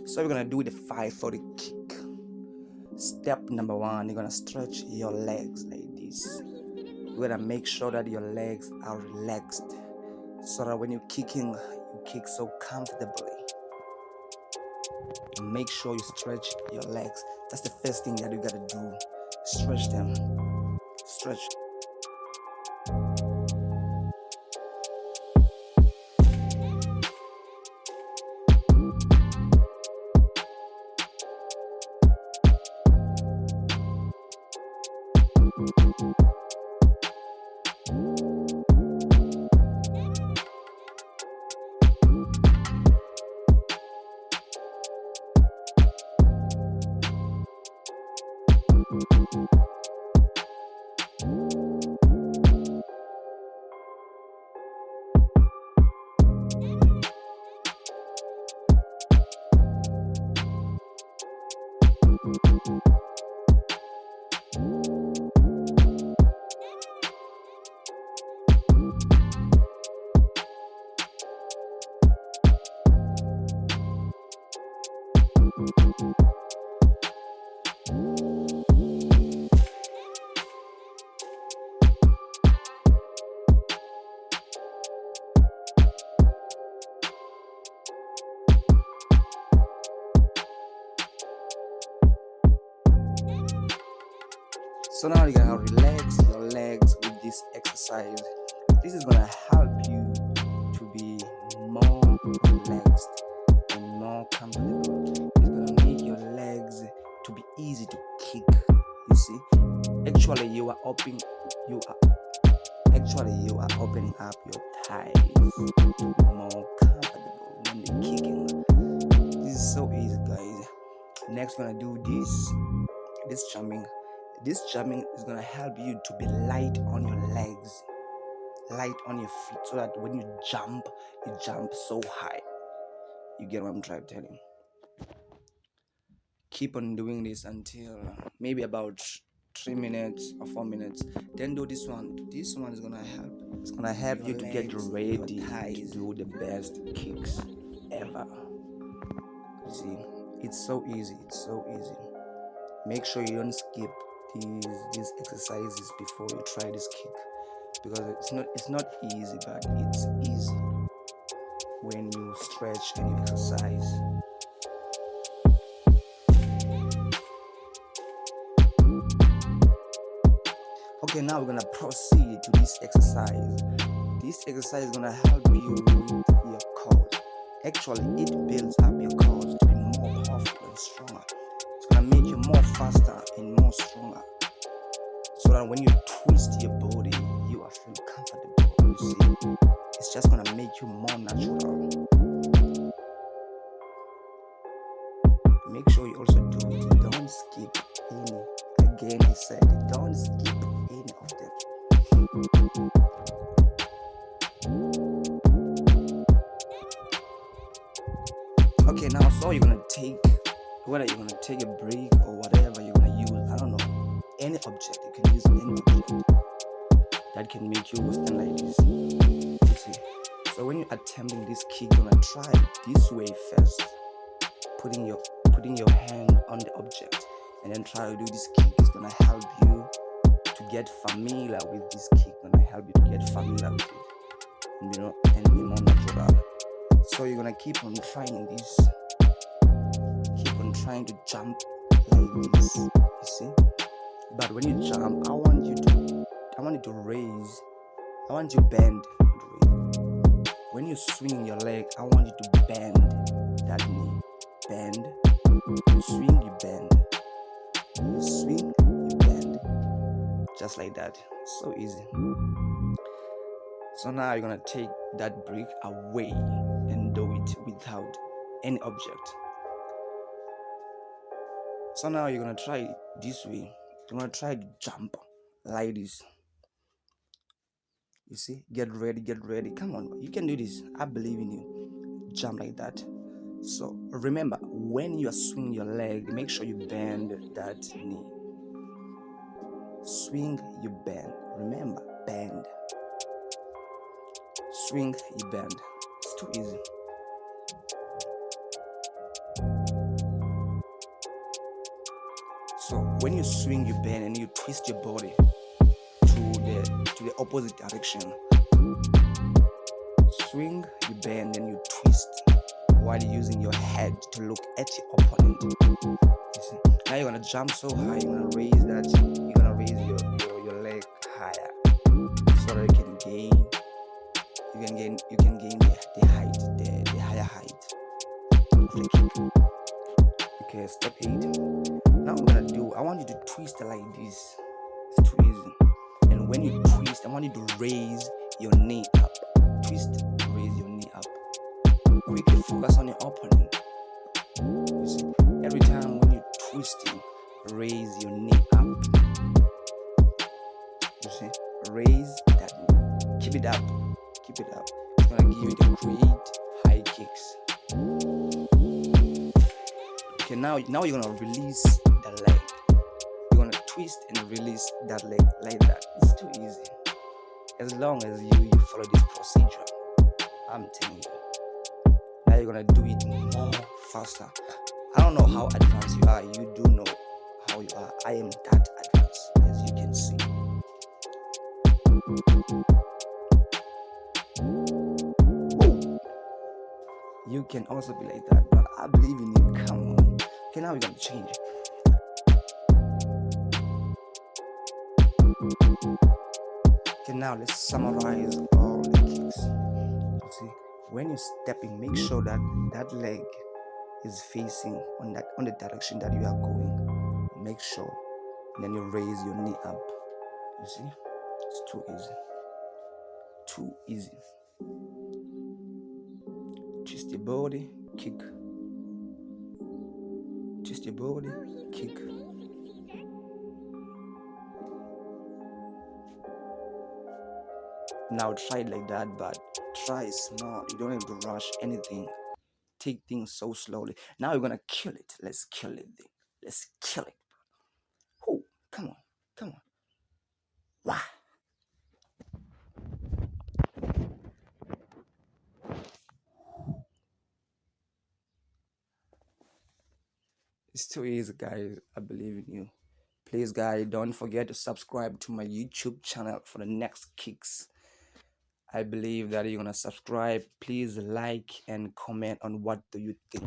So we're gonna do the 540 kick. Step number one, you're gonna stretch your legs like this. You're gonna make sure that your legs are relaxed so that when you're kicking, you kick so comfortably. Make sure you stretch your legs. That's the first thing that you gotta do. Stretch them. Stretch. So now you're gonna relax your legs with this exercise. This is gonna help you to be more relaxed and more comfortable. It's gonna make your legs to be easy to kick. You see, actually you are opening up your thighs to be more comfortable when you're kicking. This is so easy, guys. Next, we're gonna do this jumping. This jumping is gonna help you to be light on your legs, light on your feet, so that when you jump so high. You get what I'm trying to tell you. Keep on doing this until maybe about 3 minutes or 4 minutes. Then do this one. This one is gonna help. It's gonna help you to get ready to do the best kicks ever. You see, it's so easy. It's so easy. Make sure you don't skip these exercises before you try this kick, because it's not easy, but it's easy when you stretch and you exercise. Okay, now we're gonna proceed to this exercise. This exercise is gonna help you with your core. Actually, it builds up your core to be more powerful and stronger. It's gonna make you more faster and more stronger, so that when you twist your body, you are feel comfortable. You see, it's just gonna make you more natural. Make sure you also do it. Don't skip any. Again, I said, don't skip any of them. Okay, now so you're gonna take, whether you're gonna take a break or whatever you're gonna use, I don't know, any object. You can use any object that can make you stand like this. You see, so when you're attempting this kick, you're gonna try this way first, putting your hand on the object, and then try to do this kick. It's gonna help you to get familiar with this kick. Gonna help you to get familiar with it, and be more natural. So you're gonna keep on trying this, keep on trying to jump like this. You see, but when you jump, I want you to raise. I want you to bend. When you swing your leg, I want you to bend that knee. Bend. You swing, you bend. You swing, you bend. Just like that. So easy. So now you're gonna take that brick away and do it without any object. So now you're gonna try it this way. You're gonna try to jump like this. You see, get ready. Come on, you can do this. I believe in you. Jump like that. So remember, when you are swinging your leg, make sure you bend that knee. Swing, you bend. Remember, bend. Swing, you bend. It's too easy. when you swing, you bend, and you twist your body to the opposite direction. Swing, you bend, and you twist while using your head to look at your opponent. You see? Now you're gonna jump so high, you're gonna raise your leg higher so that you can gain the height, the higher height of the kick. Okay, step 8. Now I want you to twist it like this. It's too easy. And when you twist, I want you to raise your knee up. Twist, raise your knee up. Quickly focus on your opponent. You see, every time when you're twisting, raise your knee up. You see, raise that knee. Keep it up. Keep it up. It's gonna give you the great high kicks. Okay, now you're gonna release the leg. You're gonna twist and release that leg like that. It's too easy. As long as you follow this procedure, I'm telling you. Now you're gonna do it more faster. I don't know how advanced you are. You do know how you are. I am that advanced, as you can see. Whoa. You can also be like that, but I believe in you. Come on. Okay, now we're gonna change it. Okay, now let's summarize all the kicks. You see, when you're stepping, make sure that that leg is facing on the direction that you are going. Make sure, and then you raise your knee up. You see, it's too easy. Too easy. Twist your body, kick. Twist your body, kick. Now try it like that, but try small. You don't have to rush anything. Take things so slowly. Now you're gonna kill it. Let's kill it. Let's kill it. Oh, come on, come on. Wow. It's too easy, guys. I believe in you. Please, guys, don't forget to subscribe to my YouTube channel for the next kicks. I believe that you're gonna subscribe. Please like and comment on what do you think.